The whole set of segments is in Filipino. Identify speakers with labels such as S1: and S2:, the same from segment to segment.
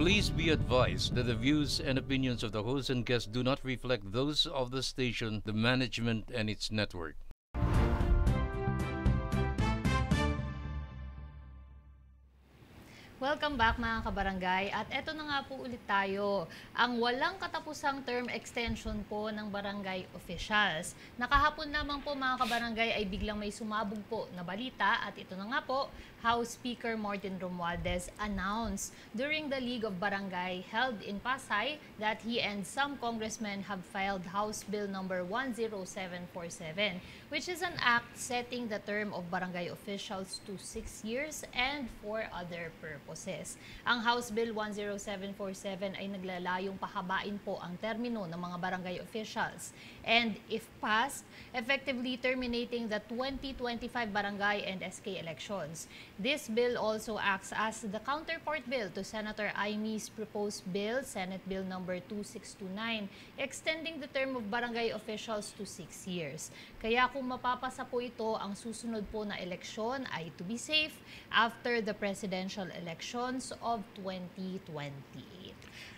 S1: Please be advised that the views and opinions of the host and guests do not reflect those of the station, the management, and its network.
S2: Welcome back mga kabarangay at eto na nga po ulit tayo, ang walang katapusang term extension po ng barangay officials. Nakahapon lamang po mga kabarangay ay biglang may sumabog po na balita at ito na nga po, House Speaker Martin Romualdez announced during the League of Barangay held in Pasay that he and some congressmen have filed House Bill number 10747, which is an act setting the term of barangay officials to 6 years and for other purposes. Ang House Bill 10747 ay naglalayong pahabain po ang termino ng mga barangay officials and if passed, effectively terminating the 2025 barangay and SK elections. This bill also acts as the counterpart bill to Senator Imy's proposed bill, Senate Bill number 2629, extending the term of barangay officials to 6 years. Kaya kung mapapasa po ito, ang susunod po na eleksyon ay to be safe after the presidential elections of 2028.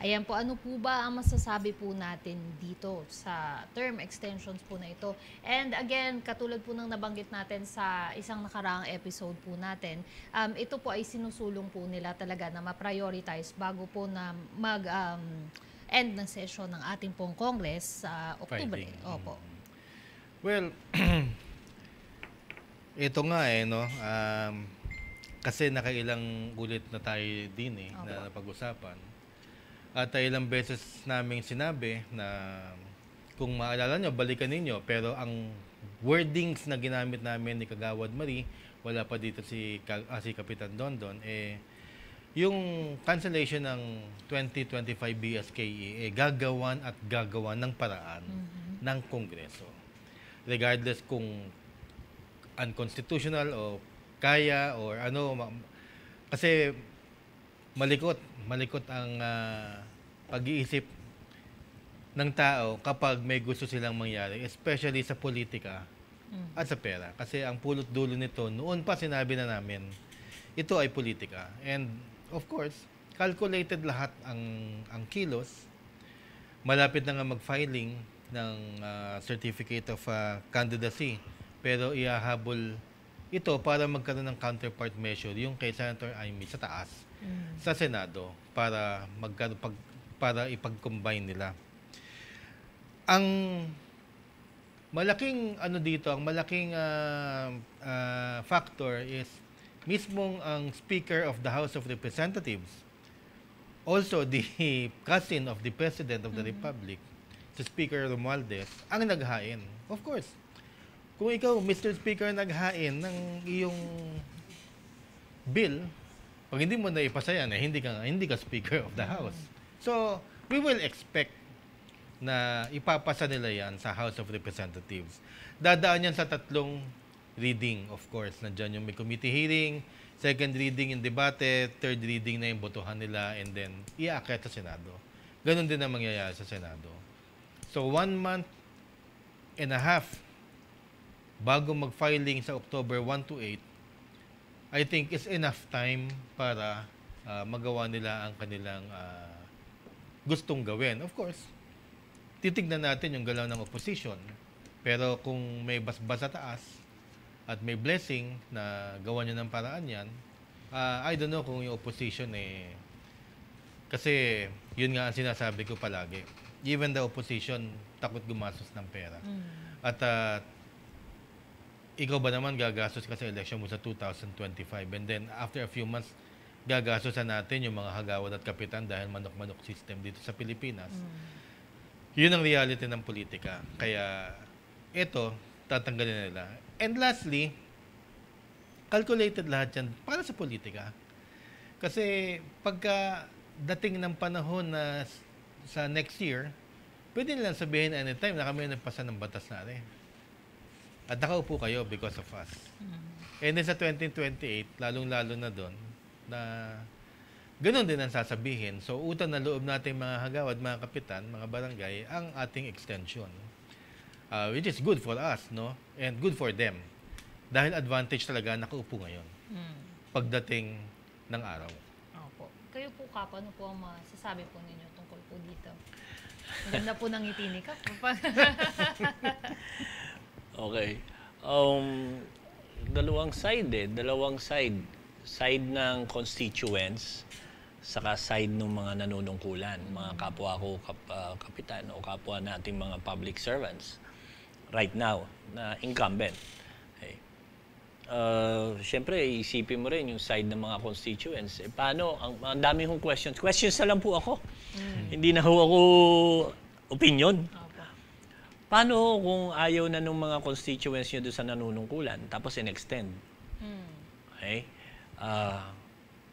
S2: Ayan po, ano po ba ang masasabi po natin dito sa term extensions po na ito? And again, katulad po ng nabanggit natin sa isang nakaraang episode po natin, ito po ay sinusulong po nila talaga na ma-prioritize bago po na end ng session ng ating pong Congress sa Oktubre. Opo.
S3: Well, ito nga no, kasi nakailang ulit na tayo din na napag-usapan. At ilang beses naming sinabi na kung maalala nyo, balikan ninyo. Pero ang wordings na ginamit namin ni Kagawad Marie, wala pa dito si Kapitan Dondon, yung cancellation ng 2025 BSKE, gagawan at gagawan ng paraan ng Kongreso. Regardless kung unconstitutional o kaya or ano, kasi malikot ang pag-iisip ng tao kapag may gusto silang mangyari, especially sa politika at sa pera. Kasi ang pulot dulo nito, noon pa sinabi na namin, ito ay politika. And of course, calculated lahat ang kilos. Malapit na nga mag-filing ng certificate of candidacy. Pero ihahabol ito para magkaroon ng counterpart measure, yung kay Senator Amy sa taas, sa Senado, para ipag-combine nila. Ang malaking ang malaking factor is mismong ang Speaker of the House of Representatives, also the cousin of the President of the Republic, si Speaker Romualdez, ang naghain. Of course, kung ikaw, Mr. Speaker, naghain ng iyong bill, pag hindi mo na ipasa yan, hindi ka Speaker of the House. So, we will expect na ipapasa nila yan sa House of Representatives. Dadaan yan sa 3 reading, of course. Nandiyan yung may committee hearing, 2nd reading yung debate, 3rd reading na yung botohan nila, and then iaakit sa Senado. Ganon din ang mangyayari sa Senado. So, 1 month and a half bago mag-filing sa October 1 to 8, I think is enough time para magawa nila ang kanilang gustong gawin. Of course, titignan natin yung galaw ng opposition. Pero kung may basbas sa taas at may blessing na gawa nyo ng paraan yan, I don't know kung yung opposition kasi yun nga ang sinasabi ko palagi. Even the opposition, takot gumastos ng pera. At ikaw ba naman gagastos ka sa election mo sa 2025 and then after a few months, gagastosan natin yung mga hagawad at kapitan dahil manok-manok system dito sa Pilipinas. Yun ang reality ng politika. Kaya ito, tatanggalin nila. And lastly, calculated lahat yan para sa politika. Kasi pagka dating ng panahon na sa next year, pwede nilang sabihin anytime na kami nagpasa ng batas natin. At nakaupo kayo because of us. And then sa 2028, lalong-lalo na doon, na ganoon din ang sasabihin. So, utang na loob natin mga hagawad, mga kapitan, mga barangay, ang ating extension. Which is good for us, no? And good for them. Dahil advantage talaga nakaupo ngayon. Pagdating ng araw.
S2: Opo. Kayo po Kap, ano po ang masasabi po ninyo tungkol po dito? Ang ganda po ng ngiti ni Kap.
S4: Okay. Dalawang side. Side ng constituents, saka side ng mga nanunungkulan, mga kapwa ko, kapitan o kapwa nating mga public servants right now na incumbent. Okay. Siyempre, isipin mo rin yung side ng mga constituents. Paano? Ang dami kong questions. Questions na lang po ako. Hindi na ho ako opinion. Paano kung ayaw na ng mga constituents nyo doon sa nanunungkulan, tapos in-extend? Okay?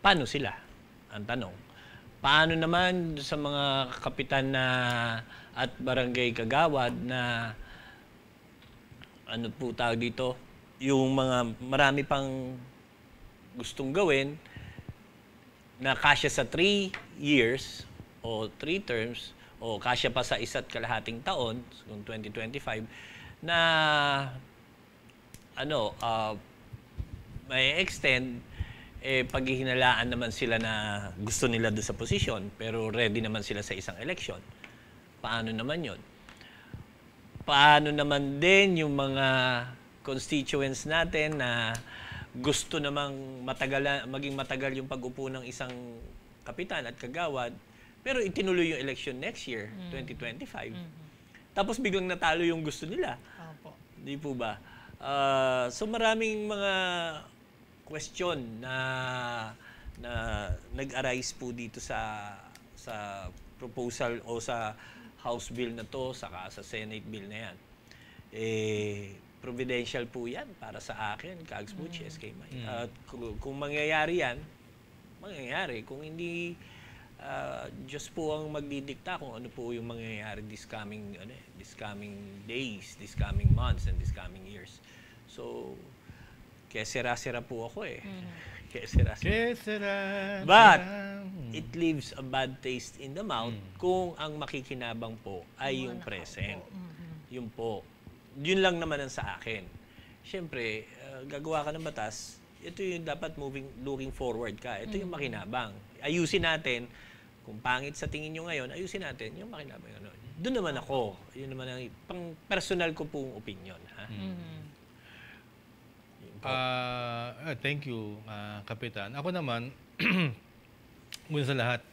S4: Paano sila? Ang tanong. Paano naman sa mga kapitan na at barangay kagawad na ano po tawag dito, yung mga marami pang gustong gawin na kasya sa 3 years o 3 terms o kasya pa sa 1.5 taon, kung 2025, na may extend, paghihinalaan naman sila na gusto nila doon sa posisyon, pero ready naman sila sa isang election. Paano naman yun? Paano naman din yung mga constituents natin na gusto namang maging matagal yung pag-upo ng isang kapitan at kagawad, pero itinuloy yung election next year, 2025. Tapos biglang natalo yung gusto nila.
S2: Opo.
S4: Di po ba? So maraming mga question na nag-arise po dito sa proposal o sa House Bill na to, saka sa Senate Bill na yan. Providential po yan para sa akin, Kags Butch, SK May. Kung mangyayari yan, mangyayari. Kung hindi, Diyos po ang magdidikta kung ano po yung mangyayari this coming days, this coming months, and this coming years. So, kaya sira-sira po ako eh. Kaya sira-sira. But, it leaves a bad taste in the mouth kung ang makikinabang po ay yung present. Yun po. Yun lang naman ang sa akin. Siyempre, gagawa ka ng batas, ito yung dapat looking forward ka. Ito yung makinabang. Ayusin natin. Kung pangit sa tingin nyo ngayon, ayusin natin yung makinabang. Doon naman ako. Yun naman ang pang-personal ko pong opinion. Ha?
S3: Thank you, Kapitan. Ako naman, muna sa lahat,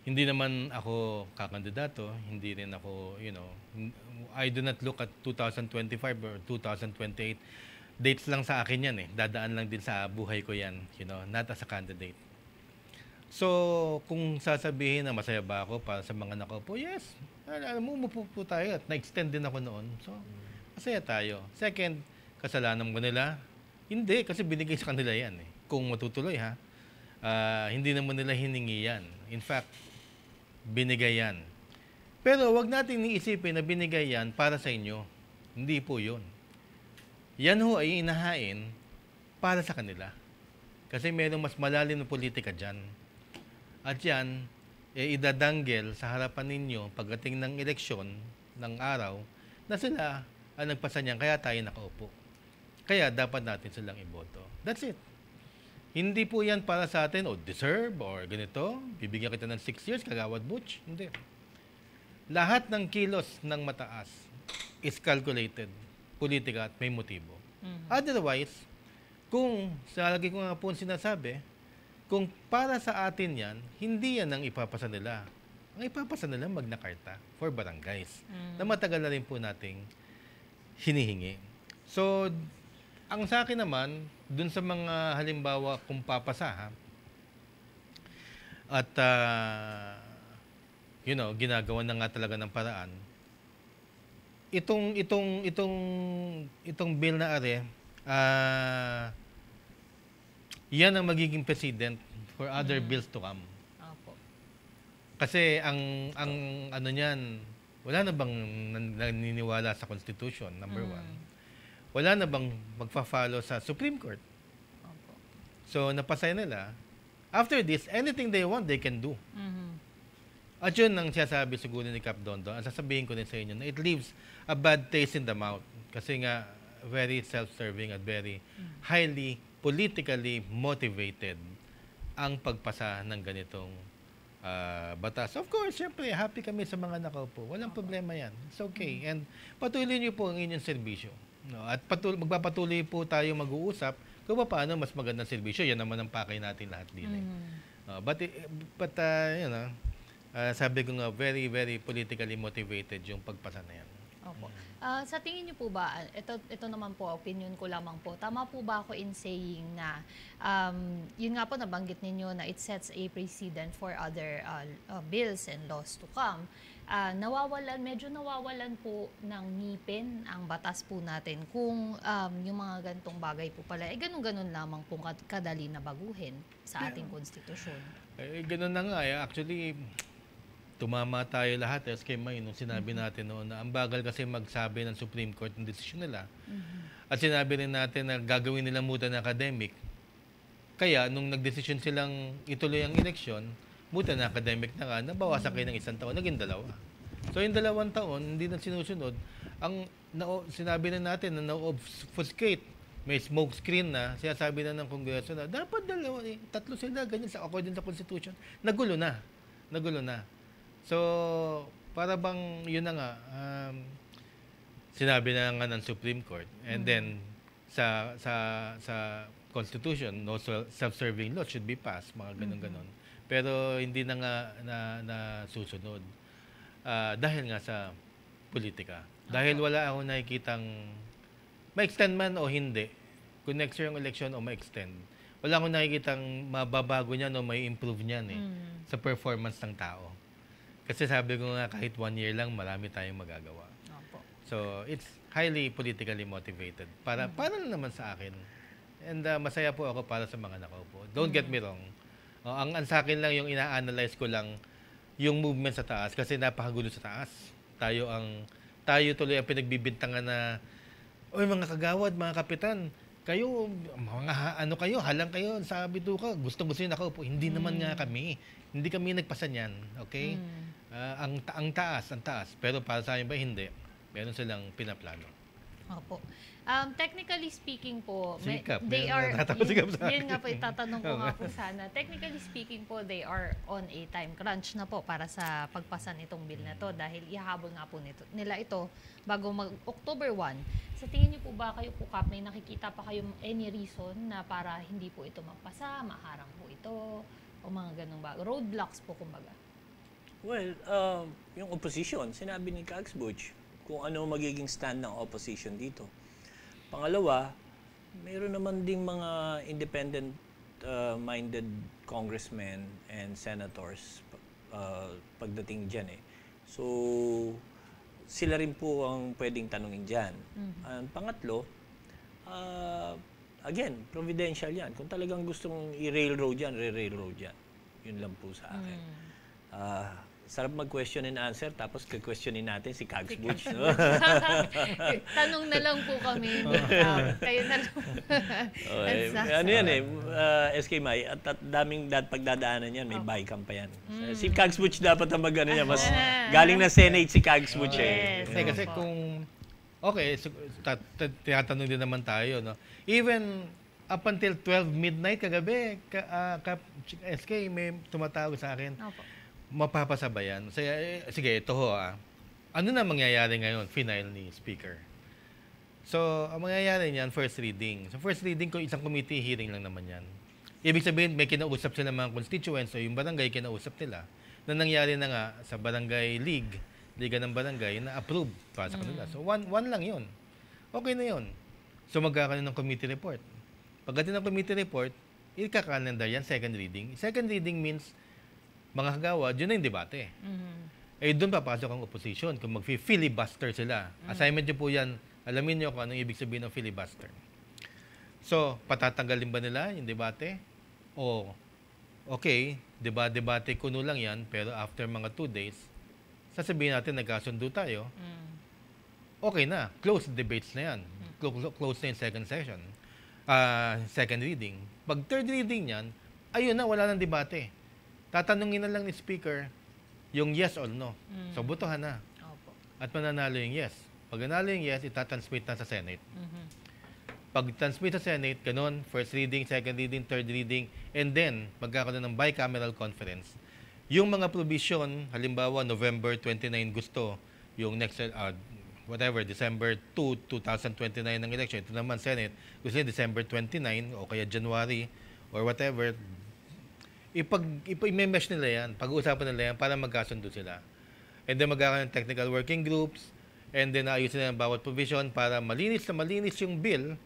S3: hindi naman ako kakandidato, hindi rin ako, I do not look at 2025 or 2028. Dates lang sa akin yan eh. Dadaan lang din sa buhay ko yan, not as a candidate. So, kung sasabihin na masaya ba ako para sa mga nakaupo, yes. Alam mo, umupo po tayo at na-extend din ako noon. So, masaya tayo. Second, kasalanan mo nila? Hindi, kasi binigay sa kanila yan eh. Kung matutuloy ha, hindi naman nila hiningi yan. In fact, binigay yan. Pero wag natin iisipin na binigay yan para sa inyo. Hindi po yun. Yan ho ay inahain para sa kanila. Kasi mayroong mas malalim na politika dyan. At yan, idadanggel sa harapan ninyo pagdating ng eleksyon ng araw na sila ang nagpasa niyan, kaya tayo nakaupo. Kaya dapat natin silang iboto. That's it. Hindi po yan para sa atin, deserve, or ganito, bibigyan kita ng 6 years, Kagawad Butch. Hindi. Lahat ng kilos ng mataas is calculated, politika at may motibo. Otherwise, kung, sa lagi ko nga po sinasabi, kung para sa atin yan, hindi yan ang ipapasa nila. Ang ipapasa nila Magna Carta for barangays na matagal na rin po nating hinihingi. So, ang sa akin naman, dun sa mga halimbawa kung papasa ha, at ginagawa na nga talaga ng paraan, itong bill na are, yan ang magiging precedent for other bills to come.
S2: Opo.
S3: Kasi ang ano niyan, wala na bang naniniwala sa Constitution, number one? Wala na bang magfa-follow sa Supreme Court?
S2: Opo.
S3: So, napasay nila. After this, anything they want, they can do. At yun ang sinasabi siguro ni Cap Dondo. Ang sasabihin ko din sa inyo na it leaves a bad taste in the mouth. Kasi nga, very self-serving at very highly politically motivated ang pagpasa ng ganitong batas. Of course, syempre, happy kami sa mga nakaupo. Walang problema yan. It's okay. And patuloy niyo po ang inyong serbisyo. No? At magpapatuloy po tayo mag-uusap kung paano mas magandang serbisyo. Yan naman ang pakay natin lahat din. But you know, sabi ko nga, very, very politically motivated yung pagpasa na yan.
S2: Opo. Sa tingin niyo po ba, ito naman po, opinion ko lamang po, tama po ba ako in saying na, yun nga po nabanggit ninyo na it sets a precedent for other bills and laws to come. Medyo nawawalan po ng ngipin ang batas po natin kung yung mga ganitong bagay po pala, ganun-ganun lamang po kadali na baguhin sa ating konstitusyon.
S3: Ganun na nga. Actually, tumama tayo lahat, SK May, nung sinabi natin noon na ang bagal kasi magsabi ng Supreme Court ng desisyon nila. At sinabi rin natin na gagawin nila muna na academic. Kaya, nung nagdesisyon silang ituloy ang eleksyon, muna na academic na nga, nabawasan kayo ng 1 taon, naging 2. So, yung 2 taon, hindi na sinusunod. Sinabi na natin na na-obfuscate, may smoke screen na, sinasabi na ng Kongreso na dapat 2, 3 sila, ganyan sa according sa Constitution. Nagulo na. So, para bang, yun na nga, sinabi na nga ng Supreme Court. And then, sa Constitution, no self-serving law should be passed, mga ganun-ganon. Pero hindi na nga na susunod. Dahil nga sa politika. Dahil wala ako nakikitang ma-extend man o hindi. Kung next year ang election o ma-extend. Wala akong nakikitang mababago niyan o may improve niyan sa performance ng tao. Kasi sabi ko nga, kahit 1 year lang, marami tayong magagawa.
S2: Opo.
S3: So, it's highly politically motivated. Para na naman sa akin. And masaya po ako para sa mga nakaupo. Don't get me wrong. Ang sa akin lang, yung ina-analyze ko lang, yung movement sa taas. Kasi napakagulo sa taas. Tayo tuloy ang pinagbibintangan na, oy mga kagawad, mga kapitan, kayo, kayo, halang kayo sa bituka. Gusto-gusto yung nakaupo. Hindi naman nga kami. Hindi kami nagpasa niyan. Okay? Ang taas. Pero para sa akin ba, hindi. Meron silang pinaplano.
S2: Opo. Technically speaking po,
S3: Sikap.
S2: they are,
S3: Sikap sa akin.
S2: yun nga po, itatanong ko nga po sana. Technically speaking po, they are on a time crunch na po para sa pagpasa nitong bill na to dahil ihahabol nga po nila ito bago mag-October 1. Sa tingin niyo po ba kayo po, Kap, may nakikita pa kayo any reason na para hindi po ito magpasa, maharang po ito, o mga ganung ba? Roadblocks po, kumbaga.
S4: Well, yung opposition, sinabi ni Kags Butch kung ano magiging stand ng opposition dito. Pangalawa, mayroon naman ding mga independent-minded congressmen and senators pagdating dyan eh. So, sila rin po ang pwedeng tanungin dyan. Ang pangatlo, again, providential yan. Kung talagang gustong i-railroad yan, re-railroad yan. Yun lang po sa akin. Sarap mag-question and answer, tapos ka-questionin natin si Kags Butch. No?
S2: Tanong na lang po kami. Kayo na lang.
S4: Ano yan eh, SK May, at daming pagdadaanan yan, may bycam pa yan. Si Kags Butch dapat ang mag-ano yan, mas galing na Senate si Kags Butch eh.
S3: Kasi kung, okay, tinatanong din naman tayo, no? Even up until 12 midnight kagabi, SK may tumatawag sa akin.
S2: Opo.
S3: Mapapasabayan. Sige, ito ho. Ano na mangyayari ngayon? Final ni Speaker. So, ang mangyayari niyan, first reading. So, first reading ko, isang committee hearing lang naman yan. Ibig sabihin, may kinausap sila mga constituents o yung barangay kinausap nila na nangyari na nga sa barangay league, liga ng barangay, na approve para sa kanila. So, one lang yun. Okay na yun. So, magkakaroon ng committee report. Pagdating ng committee report, ika-calendar yan, second reading. Second reading means mga kagawad, yun na yung debate. Eh, doon papasok ang opposition kung mag-filibuster sila. Assignment nyo po yan. Alamin nyo kung anong ibig sabihin ng filibuster. So, patatanggalin ba nila yung debate? O, okay, debate kuno lang yan, pero after mga 2 days, sasabihin natin nagkasundo tayo, okay na. Close debates na yan. Close na yung second session. Second reading. Pag third reading yan, ayun na, wala nang debate. Tatanungin na lang ni Speaker yung yes or no. So, botohan na.
S2: Opo.
S3: At mananalo yung yes. Pag nanalo yung yes, itatransmit na sa Senate. Pag-transmit sa Senate, ganun, first reading, second reading, third reading, and then magkakaroon ng bicameral conference. Yung mga provision, halimbawa November 29 gusto, yung next, December 2, 2029 ng election, ito naman Senate, gusto niya December 29 o kaya January or whatever, i-mesh nila yan, pag-uusapan nila yan para magkasundo sila. And then magkakaroon ng technical working groups, and then ayusin nila ang bawat provision para malinis na malinis yung bill.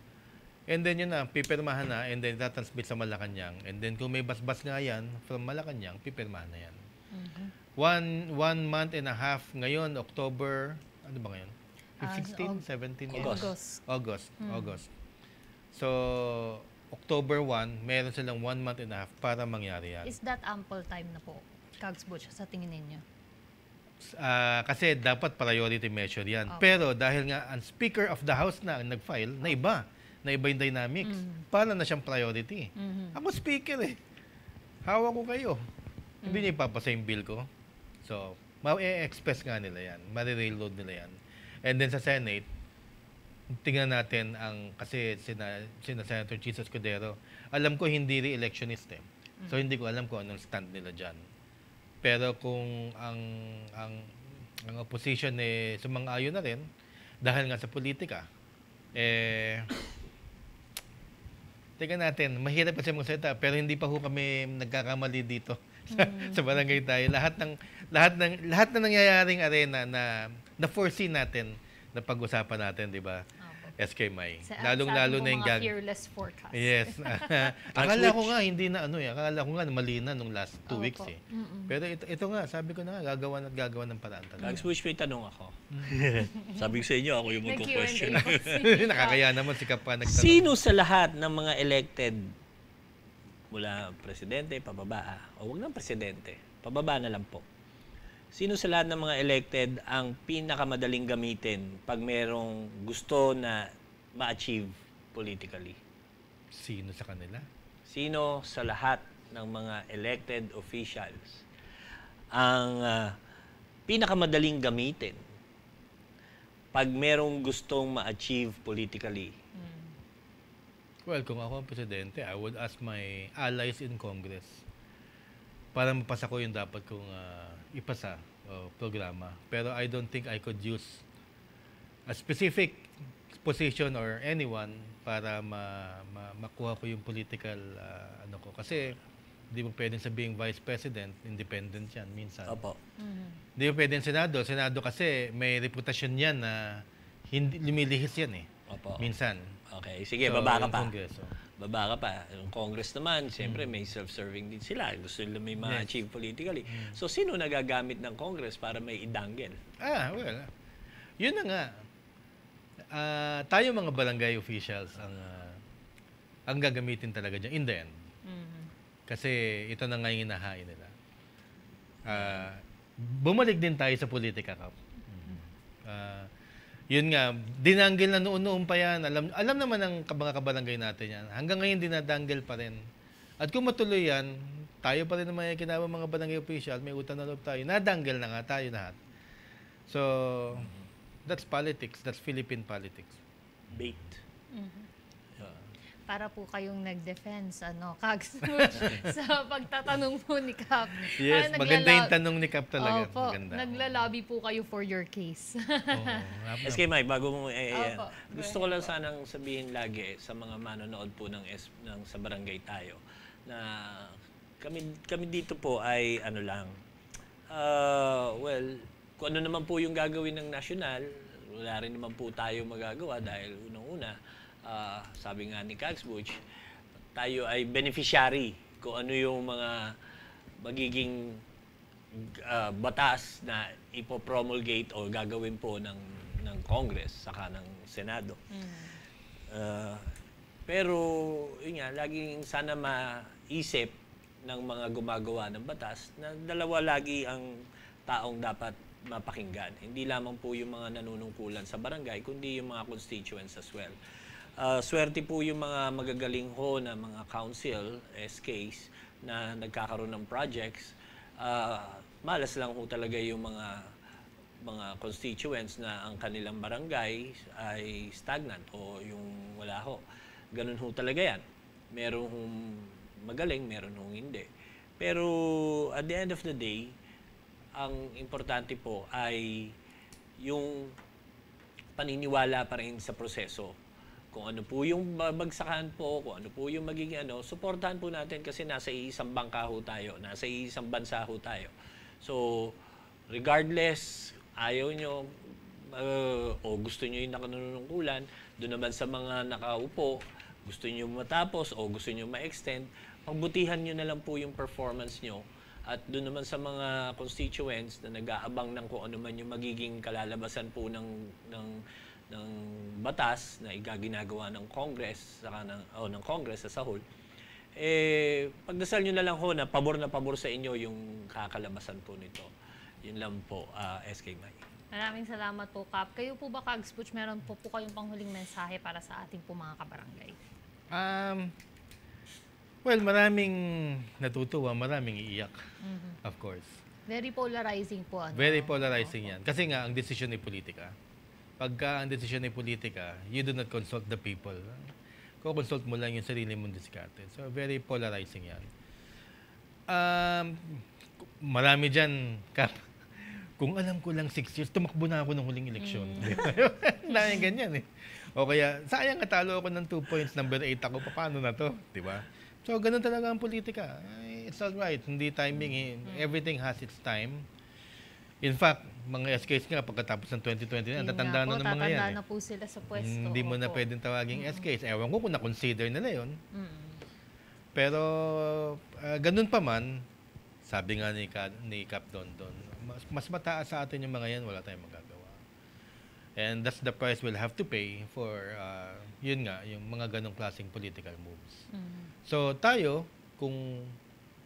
S3: And then yun na, pipirmahan na, and then tatransmit sa Malacanang. And then kung may basbas nga yan, from Malacanang, pipirmahan na yan. One month and a half ngayon, October, ano ba ngayon? 16, 17? August. So, October 1, meron silang 1 month and a half para mangyari yan.
S2: Is that ample time na po, Kags Butch, sa tingin ninyo?
S3: Kasi dapat priority measure yan. Pero dahil nga ang Speaker of the House na ang nag-file, na iba yung dynamics. Para na siyang priority. Ako speaker hawak ko kayo. Hindi niya ipapasa yung bill ko. So, ma-express nga nila yan. Ma-railroad nila yan. And then sa Senate, tingnan natin kasi sina Senator Jesus Cordero, alam ko hindi re-electionist So, hindi ko alam kung anong stand nila dyan. Pero kung ang opposition sumang-ayon na rin, dahil nga sa politika, tingnan natin, mahirap kasi magsalita, pero hindi pa ho kami nagkakamali dito sa barangay tayo. Lahat ng nangyayaring arena na foresee natin, na pag-usapan natin, di ba? SK May. Lalong-lalo na yung
S2: mga fearless forecast.
S3: Yes. Akala ko nga hindi na akala ko nga mali na nung last 2 weeks Pero ito nga, sabi ko na nga, gagawa ng paraan talaga.
S4: Kags Butch, may tanong ako. Sabi ko sa inyo, ako yung magko-question.
S3: Nakakaya naman si Kap pa nagtanong.
S4: Sino sa lahat ng mga elected mula presidente, pababa, o wag ng presidente, pababa na lang po. Sino sa lahat ng mga elected ang pinakamadaling gamitin pag merong gusto na ma-achieve politically?
S3: Sino sa kanila?
S4: Sino sa lahat ng mga elected officials ang pinakamadaling gamitin pag merong gustong ma-achieve politically?
S3: Well, kung ako ang presidente, I would ask my allies in Congress para mapasa ko yung dapat kong ipasa programa. Pero I don't think I could use a specific position or anyone para makuha ko yung political ko. Kasi hindi mo pwedeng sabihing vice president, independent yan minsan.
S4: Opo.
S3: Hindi mo pwedeng senado. Senado kasi may reputasyon yan na hindi lumilihis yan
S4: Opo.
S3: minsan.
S4: Okay, sige, baba ka pa.
S3: Kongreso.
S4: Baba ka pa. Yung Congress naman, siyempre may self-serving din sila. Gusto nila may ma-achieve politically. So, sino nagagamit ng Congress para may idanggel?
S3: Well, yun na nga. Tayo mga barangay officials ang gagamitin talaga dyan in the end. Kasi ito na nga yung hinahain nila. Bumalik din tayo sa politika, Kap. Yun nga, dinanggil na noon pa yan. Alam naman ng mga kabarangay natin yan. Hanggang ngayon dinadanggil pa rin. At kung matuloy yan, tayo pa rin naman yung kinabang mga barangay official, may utang na loob tayo. Nadanggil na nga tayo lahat. So, that's politics. That's Philippine politics.
S4: Bait.
S2: Para po kayong nag-defense, Kags Butch, sa pagtatanong po ni Kap.
S3: Yes, maganda yung tanong ni Kap talaga.
S2: Opo,
S3: maganda.
S2: Naglalobby po kayo for your case.
S4: SK Mike, bago mo gusto ko lang sanang sabihin lagi sa mga manonood po ng sa barangay tayo na kami dito po ay kung ano naman po yung gagawin ng nasyonal, wala rin naman po tayo magagawa dahil unang-una, sabi nga ni Kags Butch, tayo ay beneficiary kung ano yung mga magiging batas na ipopromulgate o gagawin po ng Congress saka ng Senado. Pero yun nga, laging sana maisip ng mga gumagawa ng batas na dalawa lagi ang taong dapat mapakinggan. Hindi lamang po yung mga nanunungkulan sa barangay, kundi yung mga constituents as well. Swerte po yung mga magagaling na mga council, SKs, na nagkakaroon ng projects. Malas lang po talaga yung mga mga constituents na ang kanilang barangay ay stagnant o yung wala ho. Ganun ho talaga yan. Meron hong magaling, meron hong hindi. Pero at the end of the day, ang importante po ay yung paniniwala pa rin sa proseso. Kung ano po yung babagsakan po, kung ano po yung magiging suportahan po natin kasi nasa isang bangka ho tayo, nasa isang bansa ho tayo. So, regardless, ayaw nyo, o gusto nyo yung nakanunungkulan, doon naman sa mga nakaupo, gusto nyo matapos o gusto nyo ma-extend, pagbutihan nyo na lang po yung performance nyo. At doon naman sa mga constituents na nag-aabang ng kung ano man yung magiging kalalabasan po ng batas na igaginagawa ng Congress, saka ng Congress as a whole, pagdasal nyo na lang ho na pabor sa inyo yung kakalabasan po nito. Yun lang po, SK Mike.
S2: Maraming salamat po, Kap. Kayo po ba, Kags Butch, meron po kayong panghuling mensahe para sa ating po mga kabarangay?
S3: Well, maraming natutuwa, maraming iiyak, of course.
S2: Very polarizing po.
S3: Very polarizing yan. Kasi nga, ang desisyon ay politika. Pagka ang desisyon ay politika, you do not consult the people. Consult mo lang yung sarili mong diskarte. So, very polarizing yan. Marami dyan, Kap. Kung alam ko lang 6 years, tumakbo na ako ng huling eleksyon. Daming ganyan eh. O kaya, sayang natalo ako ng 2 points, number 8 ako, paano na to? Diba? So, ganun talaga ang politika. It's all right. Hindi timing. Everything has its time. In fact, mga SKs nga, pagkatapos ng 2020, tatanda na ng mga yan.
S2: Tatanda na po sila sa pwesto.
S3: Hindi mo na pwedeng tawaging SKs. Ewan ko kung na-consider nila yun. Pero, ganun pa man, sabi nga ni Cap Dondon, mas mataas sa atin yung mga yan, wala tayong magagawa. And that's the price we'll have to pay for, yun nga, yung mga ganong klaseng political moves. So tayo, kung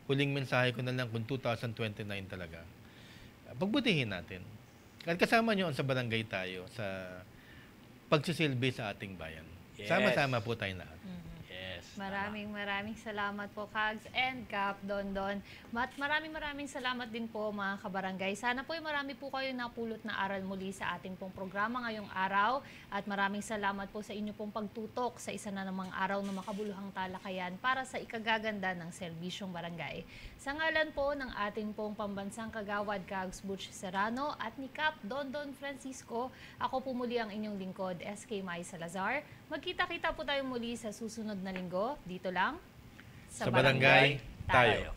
S3: huling mensahe ko na lang kung 2029 talaga, pagbutihin natin. At kasama nyo sa barangay tayo sa pagsisilbi sa ating bayan.
S4: Yes.
S3: Sama-sama po tayo lahat.
S4: Yes.
S2: Maraming salamat po, Kags and Cap Dondon. Maraming salamat din po, mga kabarangay. Sana po marami po kayo napulot na aral muli sa ating pong programa ngayong araw. At maraming salamat po sa inyo pong pagtutok sa isa na namang araw na makabuluhang talakayan para sa ikagaganda ng serbisyong barangay. Sa ngalan po ng ating pong pambansang kagawad, Kags Butch Serrano, at ni Cap Dondon Francisco, ako po muli ang inyong lingkod, SK Mai Salazar. Magkita-kita po tayo muli sa susunod na linggo, dito lang
S3: Sa barangay tayo.